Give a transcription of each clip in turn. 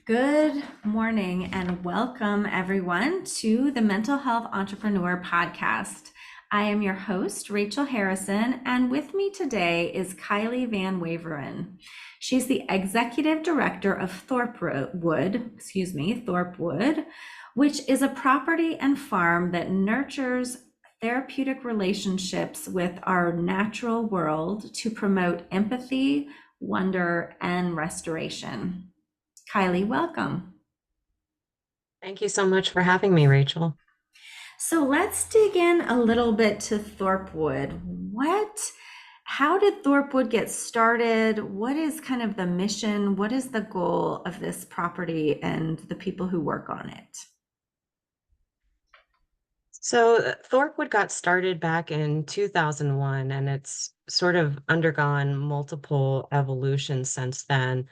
Good morning and welcome everyone to the Mental Health Entrepreneur Podcast. I am your host, Rachel Harrison, and with me today is Kaili Van Waveren. She's the Executive Director of ThorpeWood, which is a property and farm that nurtures therapeutic relationships with our natural world to promote empathy, wonder, and restoration. Kaili, welcome. Thank you so much for having me, Rachel. So let's dig in a little bit to ThorpeWood. How did ThorpeWood get started? What is kind of the mission? What is the goal of this property and the people who work on it? ThorpeWood got started back in 2001, and it's sort of undergone multiple evolutions since then.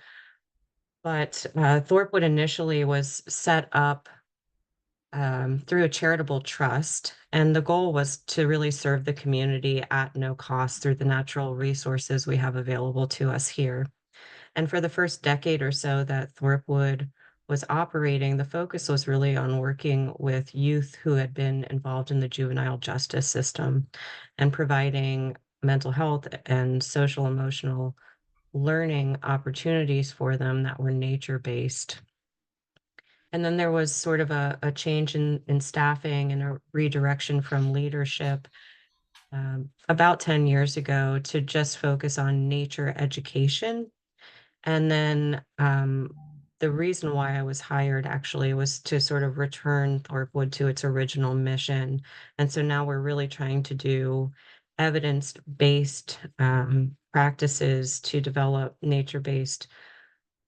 But ThorpeWood initially was set up through a charitable trust, and the goal was to really serve the community at no cost through the natural resources we have available to us here. And for the first decade or so that ThorpeWood was operating, the focus was really on working with youth who had been involved in the juvenile justice system and providing mental health and social emotional learning opportunities for them that were nature based. And then there was sort of a change in staffing and a redirection from leadership about 10 years ago to just focus on nature education. And then the reason why I was hired actually was to sort of return ThorpeWood to its original mission. And so now we're really trying to do evidence-based practices to develop nature-based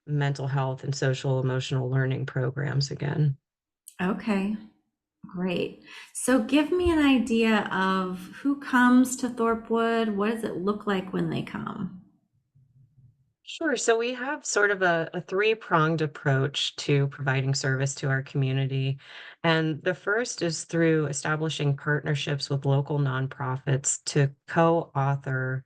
mental health and social emotional learning programs again. Okay, great. So give me an idea of who comes to ThorpeWood. What does it look like when they come? Sure. So we have sort of a three-pronged approach to providing service to our community. And the first is through establishing partnerships with local nonprofits to co-author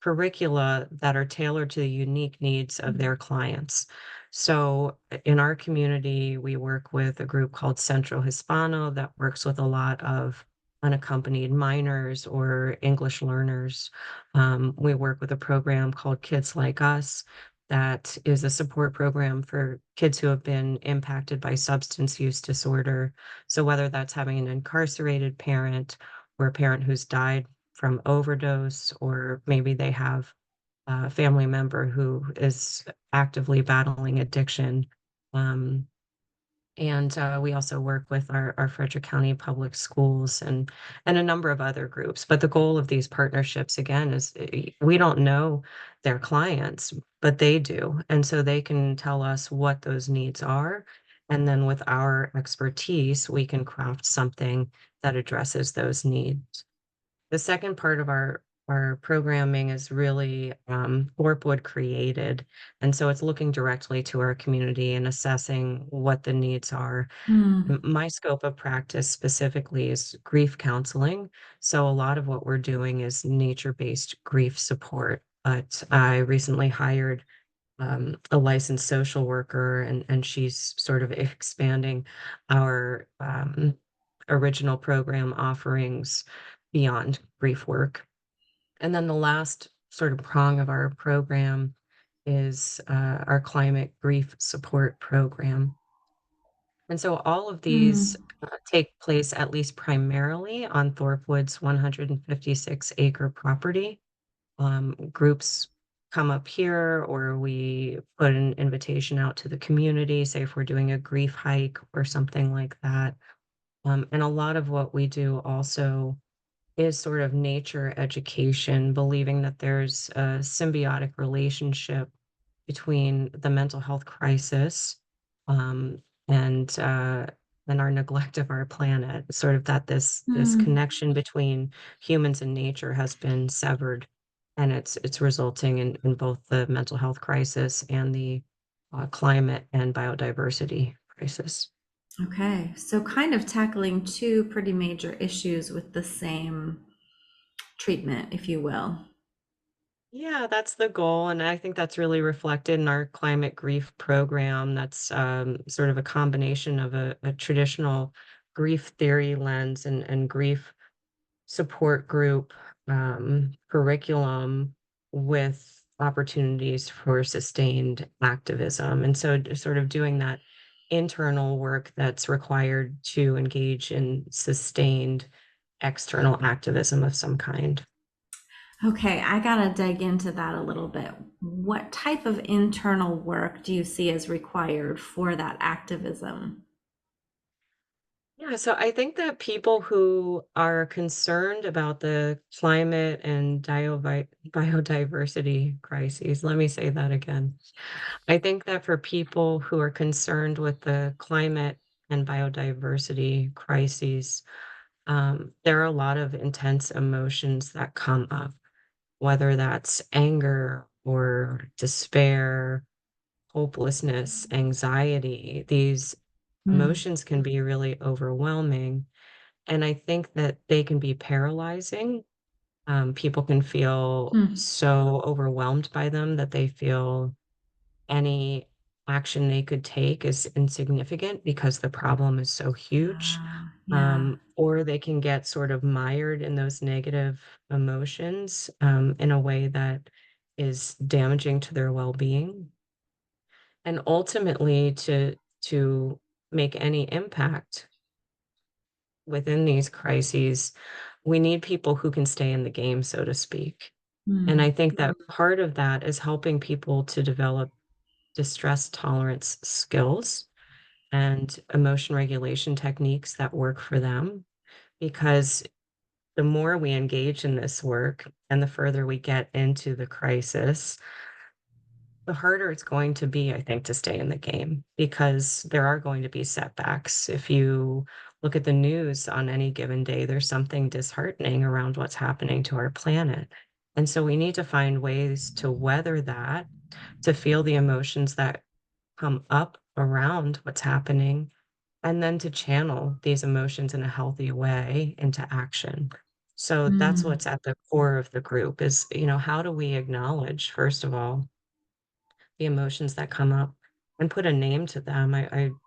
curricula that are tailored to the unique needs of their clients. So in our community, we work with a group called Centro Hispano that works with a lot of unaccompanied minors or English learners. We work with a program called Kids Like Us that is a support program for kids who have been impacted by substance use disorder. So whether that's having an incarcerated parent or a parent who's died from overdose, or maybe they have a family member who is actively battling addiction. Um, and we also work with our Frederick County Public Schools and a number of other groups. But the goal of these partnerships, again, is we don't know their clients, but they do. And so they can tell us what those needs are. And then with our expertise, we can craft something that addresses those needs. The second part of our programming is really ThorpeWood created, and so it's looking directly to our community and assessing what the needs are. Hmm. My scope of practice specifically is grief counseling, so a lot of what we're doing is nature-based grief support. But I recently hired a licensed social worker, and she's sort of expanding our original program offerings beyond grief work. And then the last sort of prong of our program is our climate grief support program. And so all of these Hmm. take place at least primarily on ThorpeWood's 156-acre property. Groups come up here, or we put an invitation out to the community, say if we're doing a grief hike or something like that. And a lot of what we do also is sort of nature education, believing that there's a symbiotic relationship between the mental health crisis um, and and our neglect of our planet. Sort of that this Hmm. connection between humans and nature has been severed, and it's resulting in both the mental health crisis and the climate and biodiversity crisis. Okay, so kind of tackling two pretty major issues with the same treatment, if you will. Yeah, that's the goal, and I think that's really reflected in our climate grief program. That's sort of a combination of a traditional grief theory lens and grief support group curriculum with opportunities for sustained activism. And so, sort of doing that internal work that's required to engage in sustained external activism of some kind. Okay, I gotta dig into that a little bit. What type of internal work do you see as required for that activism? Yeah, so I think that people who are concerned about the climate and biodiversity crises, let me say that again. I think that for people who are concerned with the climate and biodiversity crises, there are a lot of intense emotions that come up, whether that's anger or despair, hopelessness, anxiety. These Mm, emotions can be really overwhelming. And I think that they can be paralyzing. People can feel mm, so overwhelmed by them that they feel any action they could take is insignificant because the problem is so huge. yeah. Or they can get sort of mired in those negative emotions in a way that is damaging to their well-being. And ultimately, to make any impact within these crises, we need people who can stay in the game, so to speak. And I Mm, think that part of that is helping people to develop distress tolerance skills and emotion regulation techniques that work for them. Because the more we engage in this work and the further we get into the crisis, the harder it's going to be, I think, to stay in the game because there are going to be setbacks. If you look at the news on any given day, there's something disheartening around what's happening to our planet. And so we need to find ways to weather that, to feel the emotions that come up around what's happening, and then to channel these emotions in a healthy way into action. So that's mm, what's at the core of the group is, how do we acknowledge, first of all, the emotions that come up and put a name to them.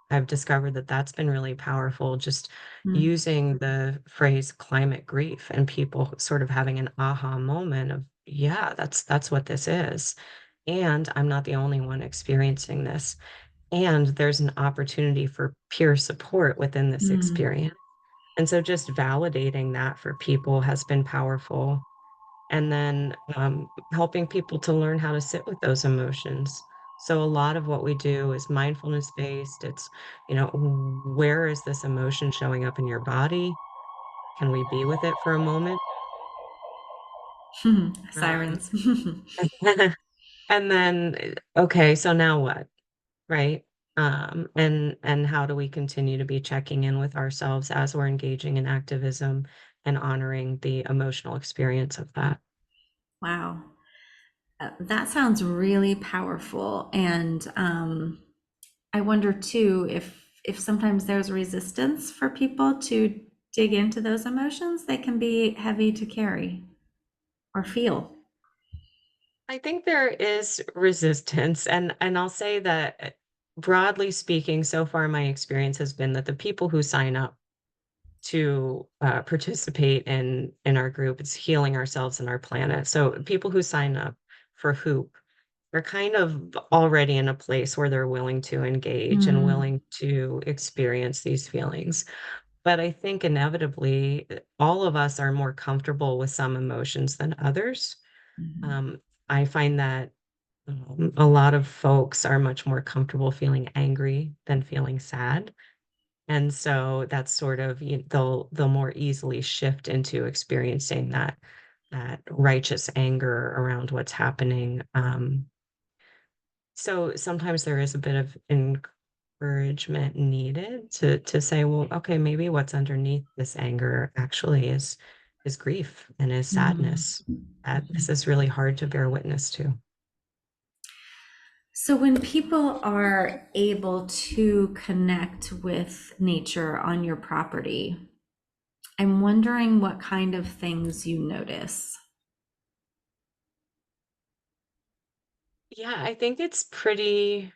I've discovered that that's been really powerful, just mm, using the phrase climate grief and people sort of having an aha moment of, yeah, that's what this is. And I'm not the only one experiencing this. And there's an opportunity for peer support within this mm, experience. And so just validating that for people has been powerful and then helping people to learn how to sit with those emotions. So a lot of what we do is mindfulness based. It's, where is this emotion showing up in your body? Can we be with it for a moment? Um, Sirens. and then, okay, so now what, right? And how do we continue to be checking in with ourselves as we're engaging in activism and honoring the emotional experience of that? Wow. That sounds really powerful. And I wonder too if sometimes there's resistance for people to dig into those emotions, they can be heavy to carry or feel. I think there is resistance, and I'll say that, broadly speaking, so far my experience has been that the people who sign up to, participate in our group, it's healing ourselves and our planet. So people who sign up for Hoop are kind of already in a place where they're willing to engage and Mm, willing to experience these feelings. But I think inevitably, all of us are more comfortable with some emotions than others. mhm, Um, I find that a lot of folks are much more comfortable feeling angry than feeling sad. And so that's sort of they'll more easily shift into experiencing that righteous anger around what's happening. So sometimes there is a bit of encouragement needed to say, well, okay, maybe what's underneath this anger actually is grief and is mhm, sadness. This mhm. is really hard to bear witness to. So when people are able to connect with nature on your property, I'm wondering what kind of things you notice. Yeah, I think it's pretty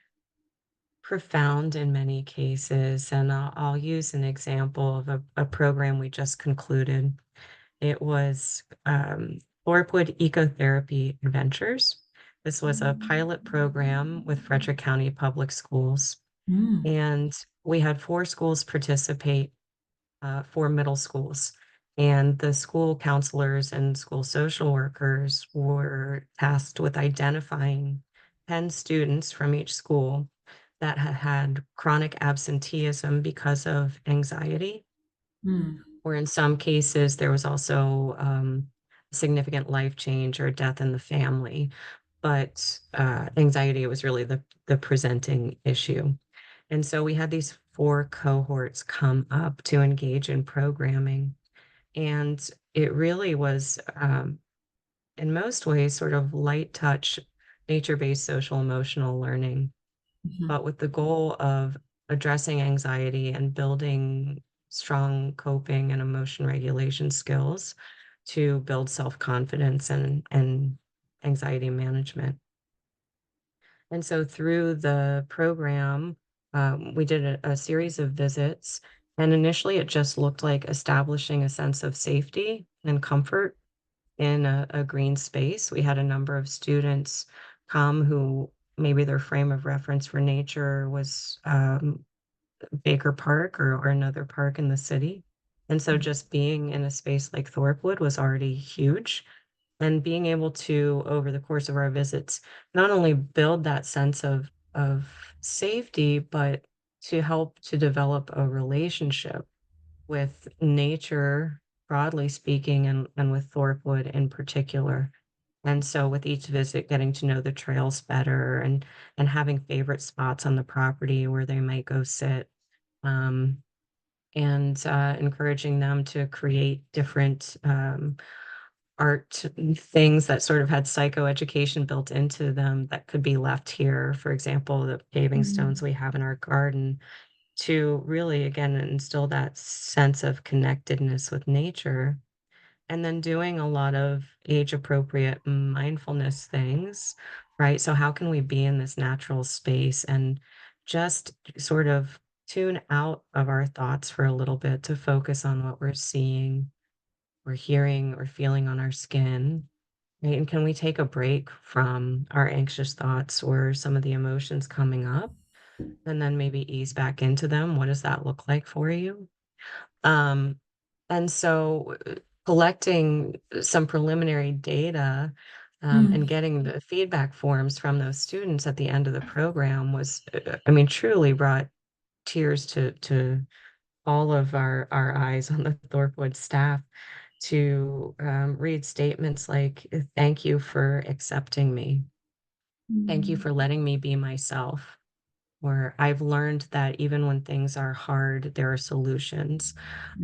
profound in many cases, and I'll use an example of a program we just concluded. It was ThorpeWood Ecotherapy Adventures. This was a pilot program with Frederick County Public Schools, Mm, and we had four schools participate, four middle schools. And the school counselors and school social workers were tasked with identifying 10 students from each school that had had chronic absenteeism because of anxiety, mm, or in some cases, there was also significant life change or death in the family. But anxiety was really the presenting issue. And so we had these four cohorts come up to engage in programming. And it really was, in most ways, sort of light touch, nature based social emotional learning, mhm, but with the goal of addressing anxiety and building strong coping and emotion regulation skills to build self confidence and anxiety management. And so through the program, we did a series of visits. And initially, it just looked like establishing a sense of safety and comfort in a green space. We had a number of students come who maybe their frame of reference for nature was Baker Park or another park in the city. And so just being in a space like ThorpeWood was already huge. And being able to, over the course of our visits, not only build that sense of safety, but to help to develop a relationship with nature, broadly speaking, and with ThorpeWood in particular. And so with each visit, getting to know the trails better and having favorite spots on the property where they might go sit, um, and encouraging them to create different art things that sort of had psychoeducation built into them that could be left here. For example, the paving stones mm, we have in our garden to really, again, instill that sense of connectedness with nature. And then doing a lot of age appropriate mindfulness things, right? So, how can we be in this natural space and just sort of tune out of our thoughts for a little bit to focus on what we're seeing, or hearing, or feeling on our skin? Right? And can we take a break from our anxious thoughts or some of the emotions coming up and then maybe ease back into them? What does that look like for you? Um, and so collecting some preliminary data and mm, getting the feedback forms from those students at the end of the program was, I mean, truly brought tears to all of our eyes on the ThorpeWood staff to read statements like, "Thank you for accepting me. Thank you mm, for letting me be myself." Or I've learned that even when things are hard, there are solutions.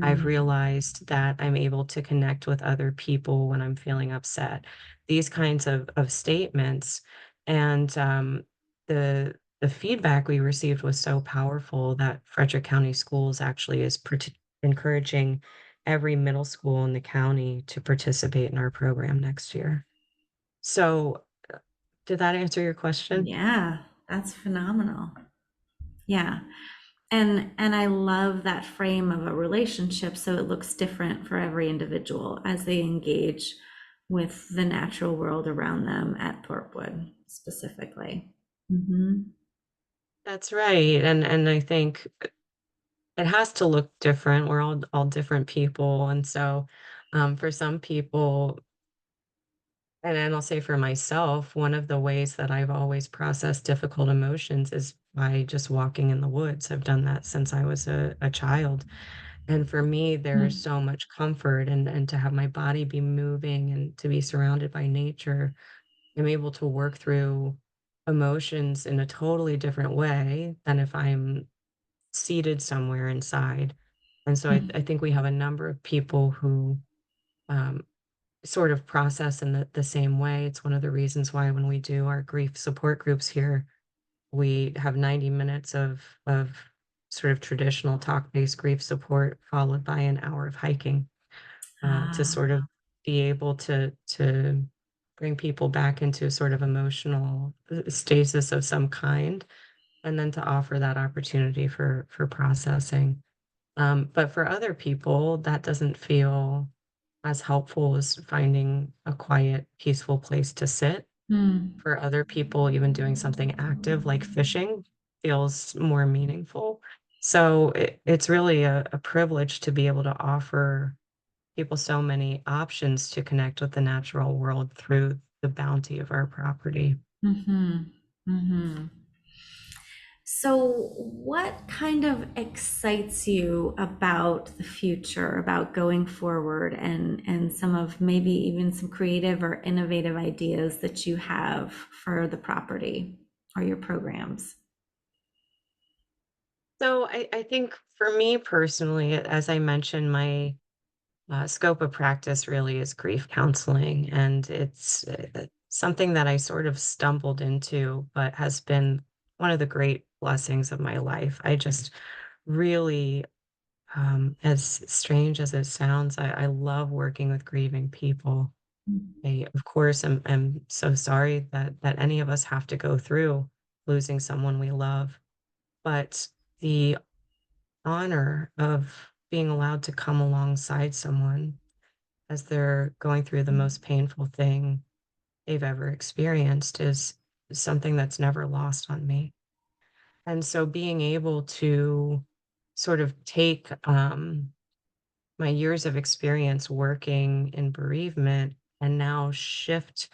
I've mm, realized that I'm able to connect with other people when I'm feeling upset. These kinds of statements. And the feedback we received was so powerful that Frederick County Schools actually is encouraging every middle school in the county to participate in our program next year. So, did that answer your question? yeah, that's phenomenal. Yeah. And I love that frame of a relationship so it looks different for every individual as they engage with the natural world around them at Thorpewood specifically. Hmm. That's right. And I think it has to look different. We're all different people. And so for some people, and I'll say for myself, one of the ways that I've always processed difficult emotions is by just walking in the woods. I've done that since I was a child. And for me, there's so much comfort and to have my body be moving and to be surrounded by nature. I'm able to work through emotions in a totally different way than if I'm seated somewhere inside. And so I think we have a number of people who um, sort of process in the same way. It's one of the reasons why when we do our grief support groups here, we have 90 minutes of sort of traditional talk-based grief support followed by an hour of hiking to Ah, sort of be able to bring people back into sort of emotional stasis of some kind, and then to offer that opportunity for processing. But for other people, that doesn't feel as helpful as finding a quiet, peaceful place to sit. Hmm. For other people, even doing something active like fishing feels more meaningful. So it's really a privilege to be able to offer people so many options to connect with the natural world through the bounty of our property. Mm-hmm. Mm-hmm. So, what kind of excites you about the future, about going forward, and some of maybe even some creative or innovative ideas that you have for the property or your programs? So I think for me personally, as I mentioned, my scope of practice really is grief counseling, and it's something that I sort of stumbled into, but has been one of the great blessings of my life. I just really, as strange as it sounds, I love working with grieving people. I, of course, am so sorry that any of us have to go through losing someone we love, but the honor of being allowed to come alongside someone as they're going through the most painful thing they've ever experienced is something that's never lost on me. And so being able to sort of take my years of experience working in bereavement and now shift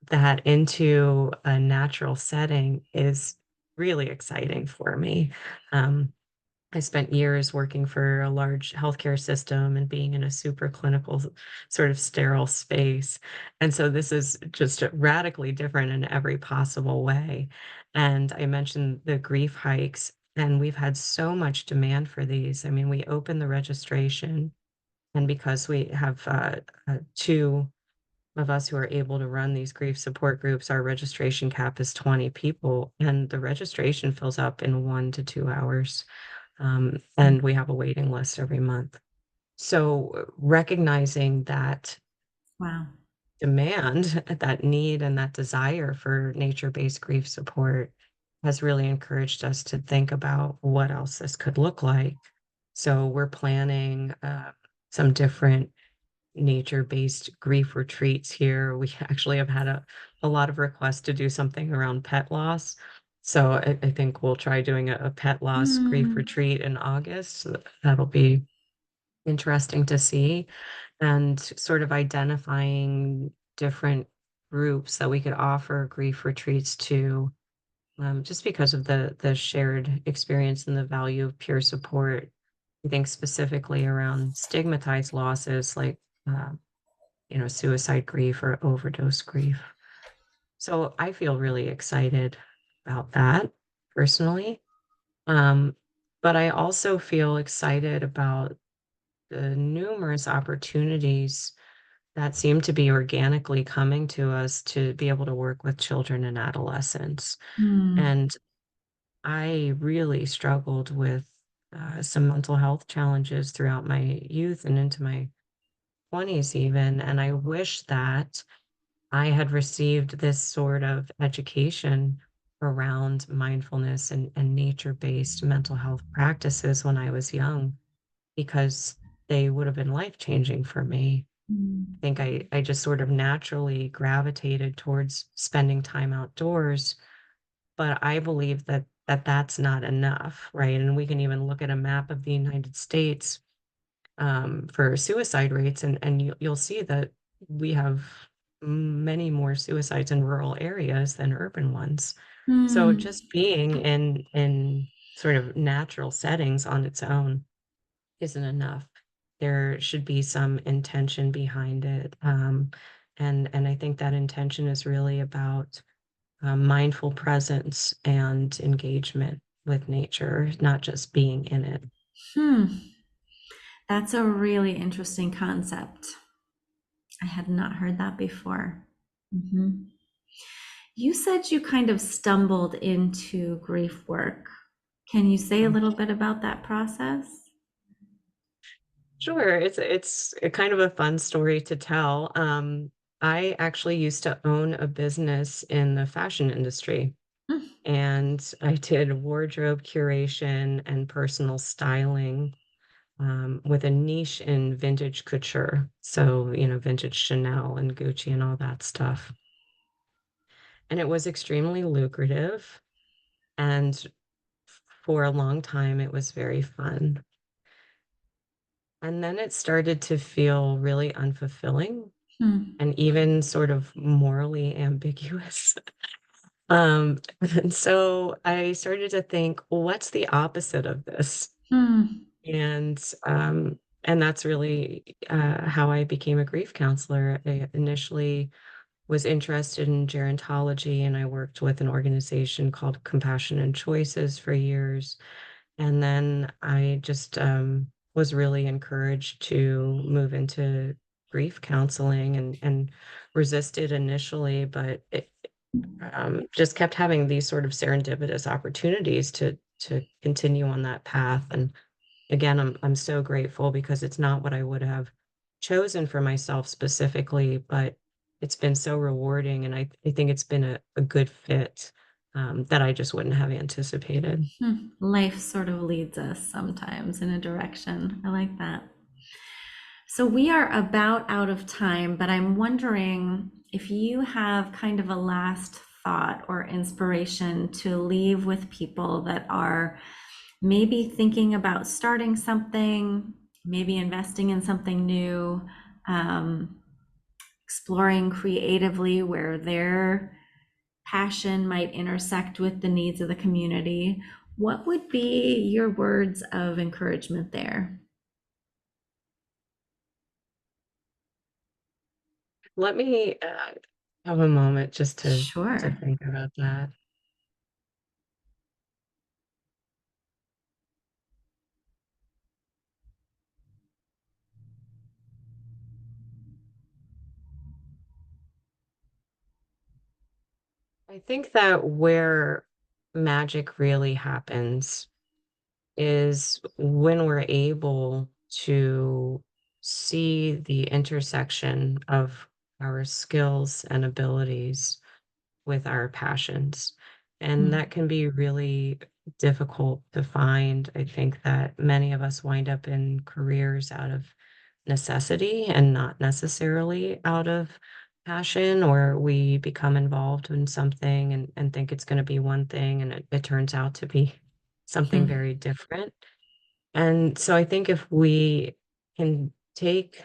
that into a natural setting is really exciting for me. Um, I spent years working for a large healthcare system and being in a super clinical sort of sterile space. And so this is just radically different in every possible way. And I mentioned the grief hikes, and we've had so much demand for these. I mean, we opened the registration, and because we have two of us who are able to run these grief support groups, our registration cap is 20 people, and the registration fills up in 1 to 2 hours. And we have a waiting list every month. So recognizing that Wow. demand, that need, and that desire for nature-based grief support has really encouraged us to think about what else this could look like. So we're planning some different nature-based grief retreats here. We actually have had a lot of requests to do something around pet loss. So I think we'll try doing a pet loss grief Hmm. retreat in August. So that'll be interesting to see, and sort of identifying different groups that we could offer grief retreats to, just because of the shared experience and the value of peer support. I think specifically around stigmatized losses like uh, suicide grief or overdose grief. So I feel really excited about that personally. Um, but I also feel excited about the numerous opportunities that seem to be organically coming to us to be able to work with children and adolescents. Hmm. And I really struggled with some mental health challenges throughout my youth and into my 20s, even. And I wish that I had received this sort of education around mindfulness and nature-based mental health practices when I was young, because they would have been life-changing for me. I think I just sort of naturally gravitated towards spending time outdoors, but I believe that that's not enough, right? And we can even look at a map of the United States for suicide rates, and you'll see that we have many more suicides in rural areas than urban ones. So Hmm. just being in sort of natural settings on its own isn't enough. There should be some intention behind it, and I think that intention is really about mindful presence and engagement with nature, not just being in it. Hmm. That's a really interesting concept. I had not heard that before. Mhm. You said you kind of stumbled into grief work. Can you say a little bit about that process? Sure, it's a kind of a fun story to tell. I actually used to own a business in the fashion industry, Mm, and I did wardrobe curation and personal styling, with a niche in vintage couture. So, vintage Chanel and Gucci and all that stuff. And it was extremely lucrative. And for a long time, it was very fun. And then it started to feel really unfulfilling mm, and even sort of morally ambiguous. And so I started to think, well, what's the opposite of this? mm, And and that's really how I became a grief counselor. I initially was interested in gerontology, and I worked with an organization called Compassion and Choices for years. And then I just was really encouraged to move into grief counseling and resisted initially, but it just kept having these sort of serendipitous opportunities to continue on that path. And again, I'm so grateful because it's not what I would have chosen for myself specifically, but it's been so rewarding, and I think it's been a good fit that I just wouldn't have anticipated. mm. Life sort of leads us sometimes in a direction. I like that. So we are about out of time, but I'm wondering if you have kind of a last thought or inspiration to leave with people that are maybe thinking about starting something, maybe investing in something new, um, exploring creatively where their passion might intersect with the needs of the community. What would be your words of encouragement there? Let me have a moment just to Sure. think about that. I think that where magic really happens is when we're able to see the intersection of our skills and abilities with our passions. And Mm, that can be really difficult to find. I think that many of us wind up in careers out of necessity and not necessarily out of passion, or we become involved in something and think it's going to be one thing and it turns out to be something mm, very different. And so I think if we can take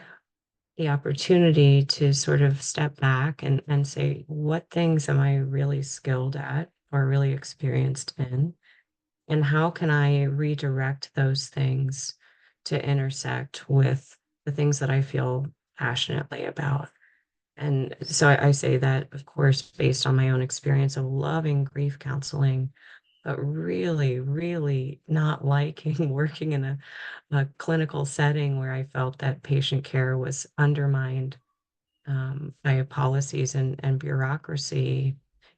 the opportunity to sort of step back and say, what things am I really skilled at or really experienced in? And how can I redirect those things to intersect with the things that I feel passionately about? And so I say that, of course, based on my own experience of loving grief counseling, but really, really not liking working in a clinical setting where I felt that patient care was undermined by policies and bureaucracy,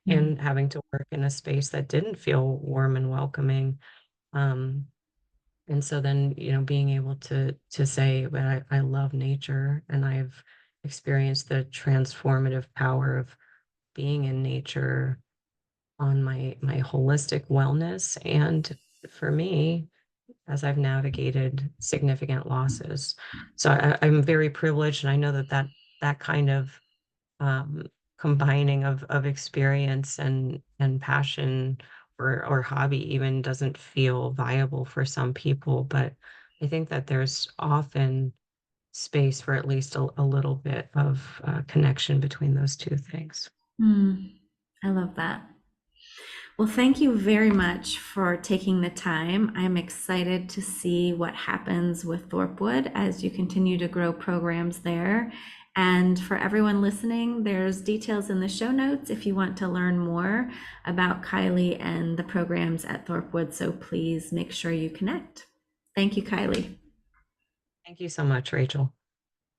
mm, and having to work in a space that didn't feel warm and welcoming. Um, and so then, being able to say, but I love nature and I've experienced the transformative power of being in nature on my holistic wellness, and for me, as I've navigated significant losses. So I'm very privileged, and I know that kind of um, combining of experience and passion or hobby even doesn't feel viable for some people. But I think that there's often space for at least a little bit of connection between those two things. mm. I love that. Well, thank you very much for taking the time. I'm excited to see what happens with ThorpeWood as you continue to grow programs there. And for everyone listening, there's details in the show notes if you want to learn more about Kylie and the programs at ThorpeWood. So please make sure you connect. Thank you, Kylie. Thank you so much, Rachel.